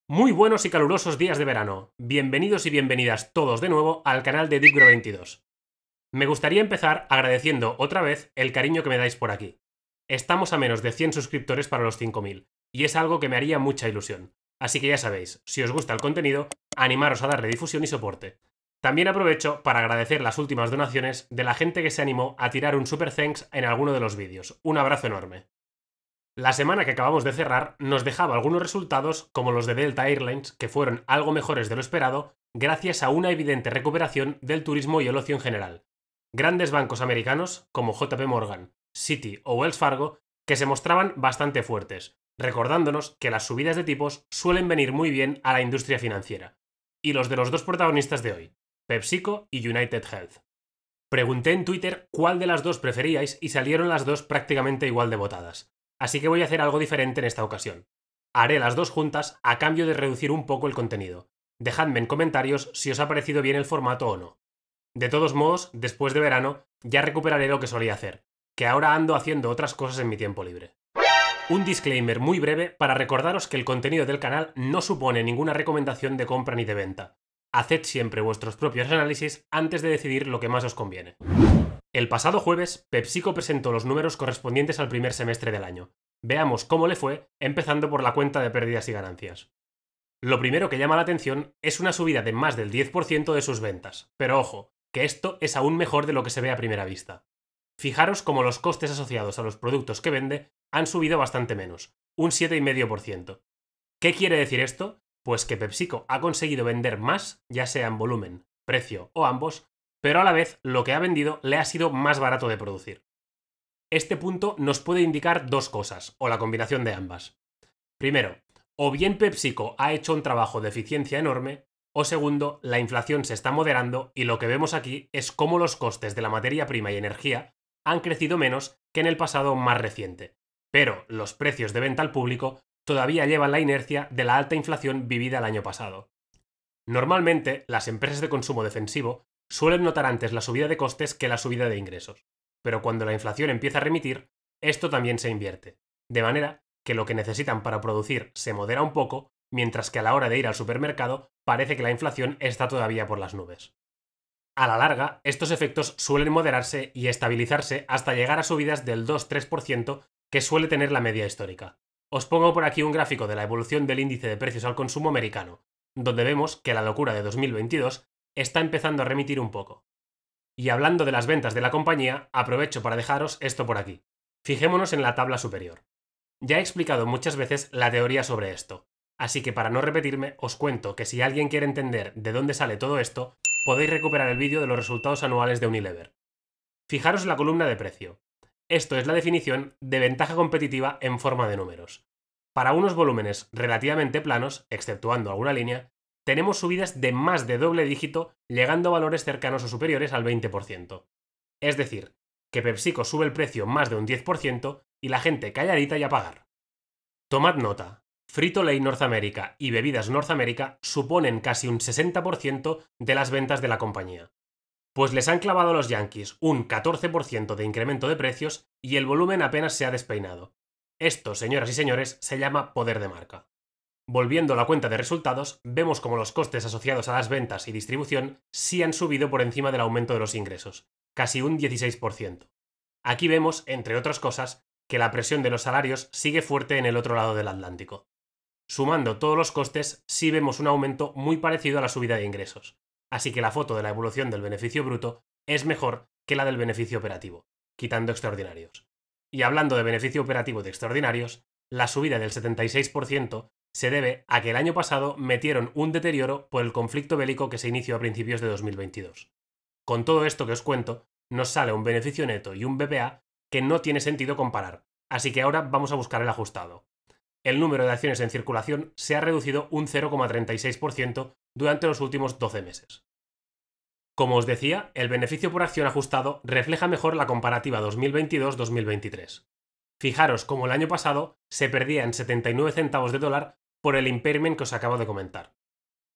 Muy buenos y calurosos días de verano. Bienvenidos y bienvenidas todos de nuevo al canal de Dipgro22. Me gustaría empezar agradeciendo otra vez el cariño que me dais por aquí. Estamos a menos de 100 suscriptores para los 5000 y es algo que me haría mucha ilusión. Así que ya sabéis, si os gusta el contenido, animaros a darle difusión y soporte. También aprovecho para agradecer las últimas donaciones de la gente que se animó a tirar un super thanks en alguno de los vídeos. Un abrazo enorme. La semana que acabamos de cerrar nos dejaba algunos resultados como los de Delta Airlines, que fueron algo mejores de lo esperado gracias a una evidente recuperación del turismo y el ocio en general. Grandes bancos americanos como JP Morgan, Citi o Wells Fargo que se mostraban bastante fuertes, recordándonos que las subidas de tipos suelen venir muy bien a la industria financiera. Y los de los dos protagonistas de hoy, PepsiCo y United Health. Pregunté en Twitter cuál de las dos preferíais y salieron las dos prácticamente igual de votadas. Así que voy a hacer algo diferente en esta ocasión. Haré las dos juntas a cambio de reducir un poco el contenido. Dejadme en comentarios si os ha parecido bien el formato o no. De todos modos, después de verano, ya recuperaré lo que solía hacer, que ahora ando haciendo otras cosas en mi tiempo libre. Un disclaimer muy breve para recordaros que el contenido del canal no supone ninguna recomendación de compra ni de venta. Haced siempre vuestros propios análisis antes de decidir lo que más os conviene. El pasado jueves, PepsiCo presentó los números correspondientes al primer semestre del año. Veamos cómo le fue, empezando por la cuenta de pérdidas y ganancias. Lo primero que llama la atención es una subida de más del 10% de sus ventas, pero ojo, que esto es aún mejor de lo que se ve a primera vista. Fijaros cómo los costes asociados a los productos que vende han subido bastante menos, un 7,5%. ¿Qué quiere decir esto? Pues que PepsiCo ha conseguido vender más, ya sea en volumen, precio o ambos, pero a la vez lo que ha vendido le ha sido más barato de producir. Este punto nos puede indicar dos cosas, o la combinación de ambas. Primero, o bien PepsiCo ha hecho un trabajo de eficiencia enorme, o segundo, la inflación se está moderando y lo que vemos aquí es cómo los costes de la materia prima y energía han crecido menos que en el pasado más reciente, pero los precios de venta al público todavía llevan la inercia de la alta inflación vivida el año pasado. Normalmente, las empresas de consumo defensivo suelen notar antes la subida de costes que la subida de ingresos, pero cuando la inflación empieza a remitir, esto también se invierte, de manera que lo que necesitan para producir se modera un poco, mientras que a la hora de ir al supermercado parece que la inflación está todavía por las nubes. A la larga, estos efectos suelen moderarse y estabilizarse hasta llegar a subidas del 2-3% que suele tener la media histórica. Os pongo por aquí un gráfico de la evolución del índice de precios al consumo americano, donde vemos que la locura de 2022 está empezando a remitir un poco. Y hablando de las ventas de la compañía, aprovecho para dejaros esto por aquí. Fijémonos en la tabla superior. Ya he explicado muchas veces la teoría sobre esto, así que para no repetirme os cuento que si alguien quiere entender de dónde sale todo esto, podéis recuperar el vídeo de los resultados anuales de Unilever. Fijaros en la columna de precio. Esto es la definición de ventaja competitiva en forma de números. Para unos volúmenes relativamente planos, exceptuando alguna línea, tenemos subidas de más de doble dígito llegando a valores cercanos o superiores al 20%. Es decir, que PepsiCo sube el precio más de un 10% y la gente calladita y a pagar. Tomad nota, Frito-Lay North America y Bebidas North America suponen casi un 60% de las ventas de la compañía. Pues les han clavado a los Yankees un 14% de incremento de precios y el volumen apenas se ha despeinado. Esto, señoras y señores, se llama poder de marca. Volviendo a la cuenta de resultados, vemos como los costes asociados a las ventas y distribución sí han subido por encima del aumento de los ingresos, casi un 16%. Aquí vemos, entre otras cosas, que la presión de los salarios sigue fuerte en el otro lado del Atlántico. Sumando todos los costes, sí vemos un aumento muy parecido a la subida de ingresos, así que la foto de la evolución del beneficio bruto es mejor que la del beneficio operativo, quitando extraordinarios. Y hablando de beneficio operativo de extraordinarios, la subida del 76% se debe a que el año pasado metieron un deterioro por el conflicto bélico que se inició a principios de 2022. Con todo esto que os cuento, nos sale un beneficio neto y un BPA que no tiene sentido comparar, así que ahora vamos a buscar el ajustado. El número de acciones en circulación se ha reducido un 0,36% durante los últimos 12 meses. Como os decía, el beneficio por acción ajustado refleja mejor la comparativa 2022-2023. Fijaros cómo el año pasado se perdía en 79 centavos de dólar por el impairment que os acabo de comentar.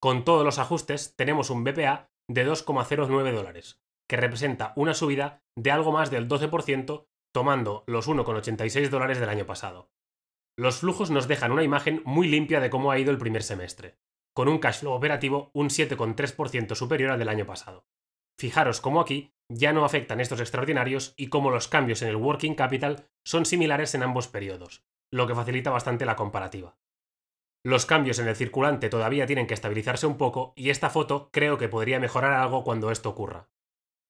Con todos los ajustes tenemos un BPA de 2,09 dólares, que representa una subida de algo más del 12% tomando los 1,86 dólares del año pasado. Los flujos nos dejan una imagen muy limpia de cómo ha ido el primer semestre, con un cash flow operativo un 7,3% superior al del año pasado. Fijaros cómo aquí ya no afectan estos extraordinarios y cómo los cambios en el working capital son similares en ambos periodos, lo que facilita bastante la comparativa. Los cambios en el circulante todavía tienen que estabilizarse un poco y esta foto creo que podría mejorar algo cuando esto ocurra.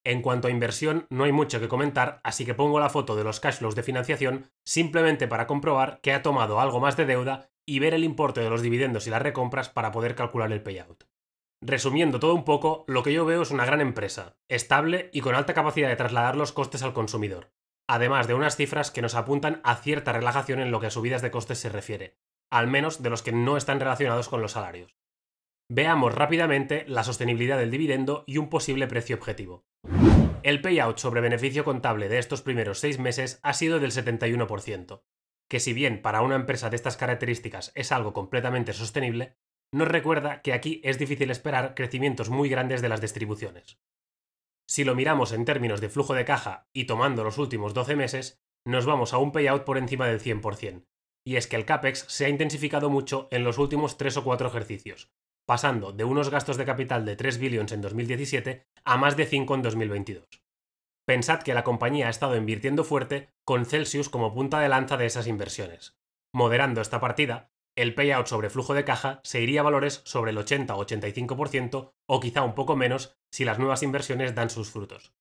En cuanto a inversión, no hay mucho que comentar, así que pongo la foto de los cash flows de financiación simplemente para comprobar que ha tomado algo más de deuda y ver el importe de los dividendos y las recompras para poder calcular el payout. Resumiendo todo un poco, lo que yo veo es una gran empresa, estable y con alta capacidad de trasladar los costes al consumidor, además de unas cifras que nos apuntan a cierta relajación en lo que a subidas de costes se refiere, al menos de los que no están relacionados con los salarios. Veamos rápidamente la sostenibilidad del dividendo y un posible precio objetivo. El payout sobre beneficio contable de estos primeros 6 meses ha sido del 71%, que si bien para una empresa de estas características es algo completamente sostenible, nos recuerda que aquí es difícil esperar crecimientos muy grandes de las distribuciones. Si lo miramos en términos de flujo de caja y tomando los últimos 12 meses, nos vamos a un payout por encima del 100%, y es que el CAPEX se ha intensificado mucho en los últimos 3 o 4 ejercicios, pasando de unos gastos de capital de 3 billions en 2017 a más de 5 en 2022. Pensad que la compañía ha estado invirtiendo fuerte con Celsius como punta de lanza de esas inversiones. Moderando esta partida, el payout sobre flujo de caja se iría a valores sobre el 80 o 85% o quizá un poco menos si las nuevas inversiones dan sus frutos.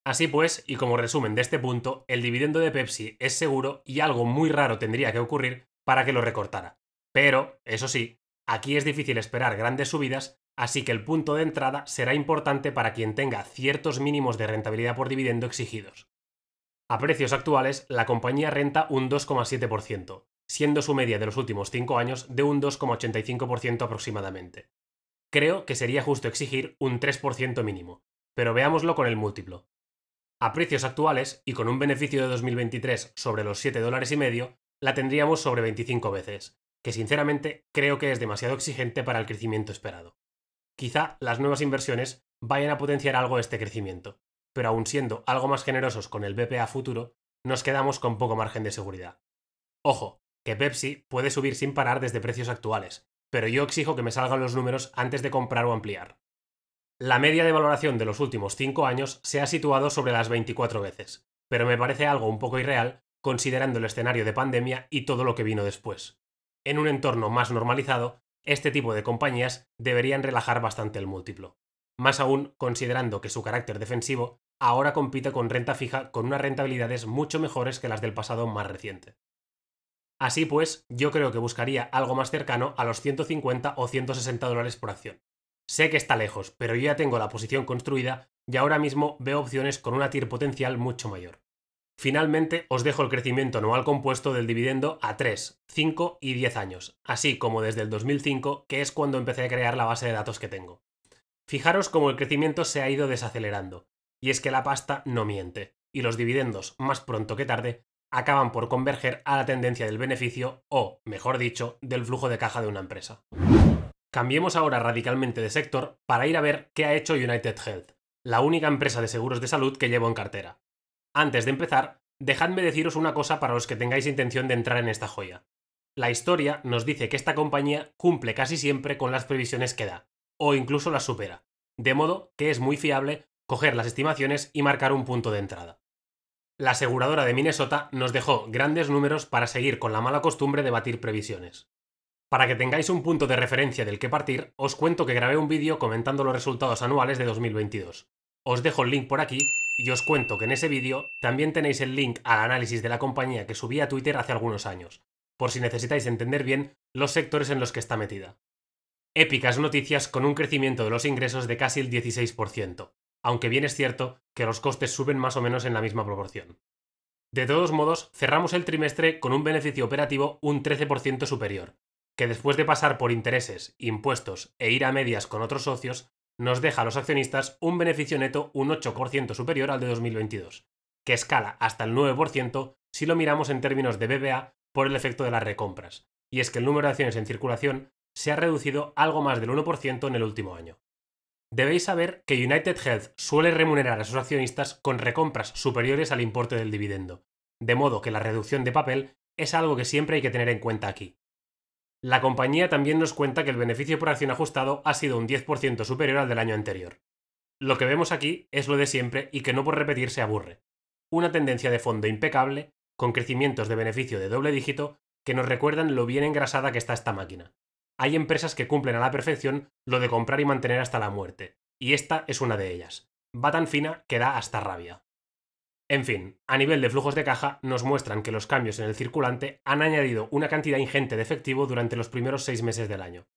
Así pues, y como resumen de este punto, el dividendo de Pepsi es seguro y algo muy raro tendría que ocurrir para que lo recortara. Pero, eso sí, aquí es difícil esperar grandes subidas, así que el punto de entrada será importante para quien tenga ciertos mínimos de rentabilidad por dividendo exigidos. A precios actuales, la compañía renta un 2,7%, siendo su media de los últimos 5 años de un 2,85% aproximadamente. Creo que sería justo exigir un 3% mínimo, pero veámoslo con el múltiplo. A precios actuales, y con un beneficio de 2023 sobre los $7,5, la tendríamos sobre 25 veces, que sinceramente creo que es demasiado exigente para el crecimiento esperado. Quizá las nuevas inversiones vayan a potenciar algo este crecimiento, pero aun siendo algo más generosos con el BPA futuro, nos quedamos con poco margen de seguridad. Ojo, que Pepsi puede subir sin parar desde precios actuales, pero yo exijo que me salgan los números antes de comprar o ampliar. La media de valoración de los últimos 5 años se ha situado sobre las 24 veces, pero me parece algo un poco irreal considerando el escenario de pandemia y todo lo que vino después. En un entorno más normalizado, este tipo de compañías deberían relajar bastante el múltiplo. Más aún considerando que su carácter defensivo ahora compite con renta fija con unas rentabilidades mucho mejores que las del pasado más reciente. Así pues, yo creo que buscaría algo más cercano a los 150 o $160 por acción. Sé que está lejos, pero yo ya tengo la posición construida y ahora mismo veo opciones con una TIR potencial mucho mayor. Finalmente, os dejo el crecimiento anual compuesto del dividendo a 3, 5 y 10 años, así como desde el 2005, que es cuando empecé a crear la base de datos que tengo. Fijaros cómo el crecimiento se ha ido desacelerando, y es que la pasta no miente, y los dividendos, más pronto que tarde, acaban por converger a la tendencia del beneficio o, mejor dicho, del flujo de caja de una empresa. Cambiemos ahora radicalmente de sector para ir a ver qué ha hecho United Health, la única empresa de seguros de salud que llevo en cartera. Antes de empezar, dejadme deciros una cosa para los que tengáis intención de entrar en esta joya. La historia nos dice que esta compañía cumple casi siempre con las previsiones que da, o incluso las supera, de modo que es muy fiable coger las estimaciones y marcar un punto de entrada. La aseguradora de Minnesota nos dejó grandes números para seguir con la mala costumbre de batir previsiones. Para que tengáis un punto de referencia del que partir, os cuento que grabé un vídeo comentando los resultados anuales de 2022. Os dejo el link por aquí y os cuento que en ese vídeo también tenéis el link al análisis de la compañía que subí a Twitter hace algunos años, por si necesitáis entender bien los sectores en los que está metida. Épicas noticias con un crecimiento de los ingresos de casi el 16%, aunque bien es cierto que los costes suben más o menos en la misma proporción. De todos modos, cerramos el trimestre con un beneficio operativo un 13% superior, que después de pasar por intereses, impuestos e ir a medias con otros socios, nos deja a los accionistas un beneficio neto un 8% superior al de 2022, que escala hasta el 9% si lo miramos en términos de BBA por el efecto de las recompras, y es que el número de acciones en circulación se ha reducido algo más del 1% en el último año. Debéis saber que United Health suele remunerar a sus accionistas con recompras superiores al importe del dividendo, de modo que la reducción de papel es algo que siempre hay que tener en cuenta aquí. La compañía también nos cuenta que el beneficio por acción ajustado ha sido un 10% superior al del año anterior. Lo que vemos aquí es lo de siempre y que no por repetir se aburre. Una tendencia de fondo impecable, con crecimientos de beneficio de doble dígito que nos recuerdan lo bien engrasada que está esta máquina. Hay empresas que cumplen a la perfección lo de comprar y mantener hasta la muerte, y esta es una de ellas. Va tan fina que da hasta rabia. En fin, a nivel de flujos de caja nos muestran que los cambios en el circulante han añadido una cantidad ingente de efectivo durante los primeros 6 meses del año.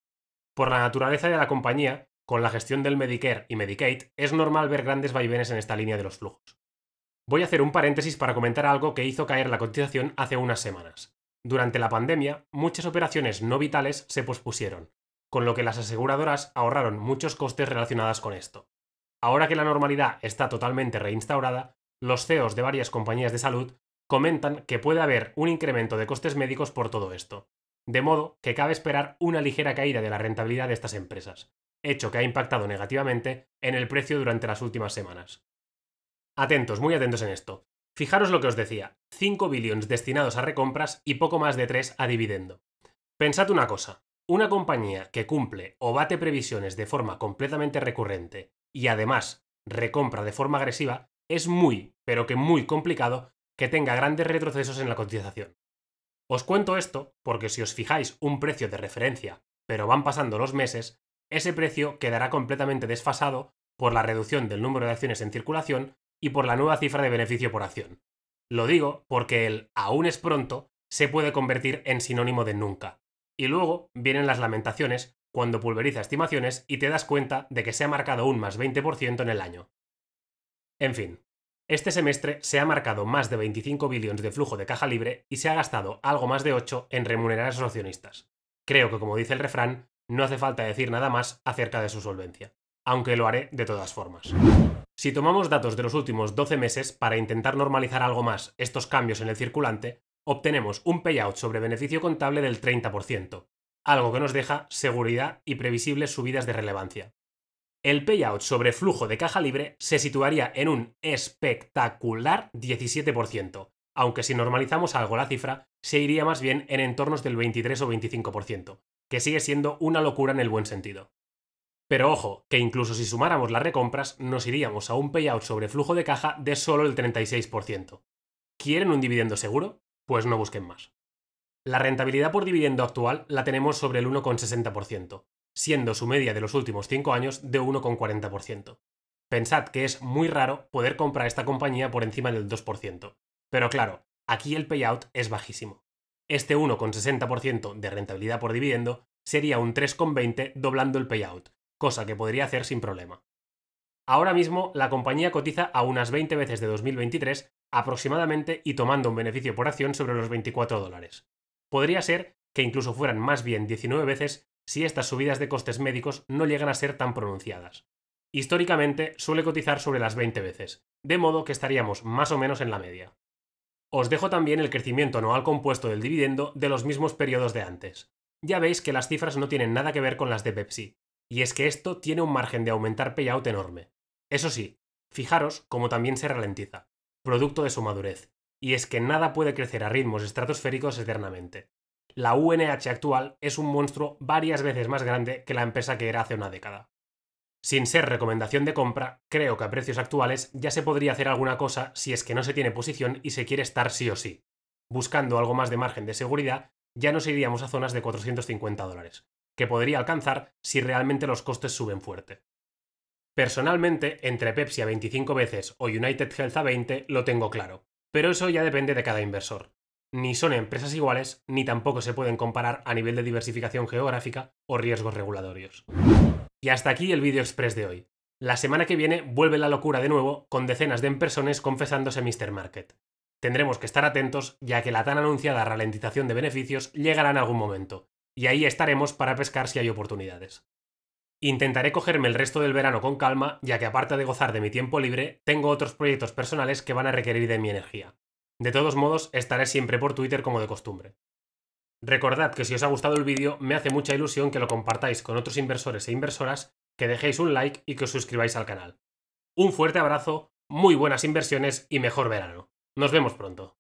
Por la naturaleza de la compañía, con la gestión del Medicare y Medicaid, es normal ver grandes vaivenes en esta línea de los flujos. Voy a hacer un paréntesis para comentar algo que hizo caer la cotización hace unas semanas. Durante la pandemia, muchas operaciones no vitales se pospusieron, con lo que las aseguradoras ahorraron muchos costes relacionados con esto. Ahora que la normalidad está totalmente reinstaurada, los CEOs de varias compañías de salud comentan que puede haber un incremento de costes médicos por todo esto, de modo que cabe esperar una ligera caída de la rentabilidad de estas empresas, hecho que ha impactado negativamente en el precio durante las últimas semanas. Atentos, muy atentos en esto. Fijaros lo que os decía, 5 billones destinados a recompras y poco más de 3 a dividendo. Pensad una cosa, una compañía que cumple o bate previsiones de forma completamente recurrente y además recompra de forma agresiva, es muy, pero que muy complicado que tenga grandes retrocesos en la cotización. Os cuento esto porque si os fijáis un precio de referencia, pero van pasando los meses, ese precio quedará completamente desfasado por la reducción del número de acciones en circulación y por la nueva cifra de beneficio por acción. Lo digo porque el aún es pronto se puede convertir en sinónimo de nunca. Y luego vienen las lamentaciones cuando pulveriza estimaciones y te das cuenta de que se ha marcado un más 20% en el año. En fin, este semestre se ha marcado más de 25 billones de flujo de caja libre y se ha gastado algo más de 8 en remunerar a sus accionistas. Creo que, como dice el refrán, no hace falta decir nada más acerca de su solvencia, aunque lo haré de todas formas. Si tomamos datos de los últimos 12 meses para intentar normalizar algo más estos cambios en el circulante, obtenemos un payout sobre beneficio contable del 30%, algo que nos deja seguridad y previsibles subidas de relevancia. El payout sobre flujo de caja libre se situaría en un espectacular 17%, aunque si normalizamos algo la cifra, se iría más bien en entornos del 23 o 25%, que sigue siendo una locura en el buen sentido. Pero ojo, que incluso si sumáramos las recompras, nos iríamos a un payout sobre flujo de caja de solo el 36%. ¿Quieren un dividendo seguro? Pues no busquen más. La rentabilidad por dividendo actual la tenemos sobre el 1,60%, siendo su media de los últimos 5 años de 1,40%. Pensad que es muy raro poder comprar esta compañía por encima del 2%, pero claro, aquí el payout es bajísimo. Este 1,60% de rentabilidad por dividendo sería un 3,20 doblando el payout, cosa que podría hacer sin problema. Ahora mismo la compañía cotiza a unas 20 veces de 2023 aproximadamente y tomando un beneficio por acción sobre los $24. Podría ser que incluso fueran más bien 19 veces si estas subidas de costes médicos no llegan a ser tan pronunciadas. Históricamente suele cotizar sobre las 20 veces, de modo que estaríamos más o menos en la media. Os dejo también el crecimiento anual compuesto del dividendo de los mismos periodos de antes. Ya veis que las cifras no tienen nada que ver con las de Pepsi, y es que esto tiene un margen de aumentar payout enorme. Eso sí, fijaros cómo también se ralentiza, producto de su madurez, y es que nada puede crecer a ritmos estratosféricos eternamente. La UNH actual es un monstruo varias veces más grande que la empresa que era hace una década. Sin ser recomendación de compra, creo que a precios actuales ya se podría hacer alguna cosa si es que no se tiene posición y se quiere estar sí o sí. Buscando algo más de margen de seguridad, ya nos iríamos a zonas de $450, que podría alcanzar si realmente los costes suben fuerte. Personalmente, entre Pepsi a 25 veces o United Health a 20 lo tengo claro, pero eso ya depende de cada inversor. Ni son empresas iguales, ni tampoco se pueden comparar a nivel de diversificación geográfica o riesgos regulatorios. Y hasta aquí el vídeo express de hoy. La semana que viene vuelve la locura de nuevo, con decenas de inversores confesándose Mr. Market. Tendremos que estar atentos, ya que la tan anunciada ralentización de beneficios llegará en algún momento, y ahí estaremos para pescar si hay oportunidades. Intentaré cogerme el resto del verano con calma, ya que aparte de gozar de mi tiempo libre, tengo otros proyectos personales que van a requerir de mi energía. De todos modos, estaré siempre por Twitter como de costumbre. Recordad que si os ha gustado el vídeo, me hace mucha ilusión que lo compartáis con otros inversores e inversoras, que dejéis un like y que os suscribáis al canal. Un fuerte abrazo, muy buenas inversiones y mejor verano. Nos vemos pronto.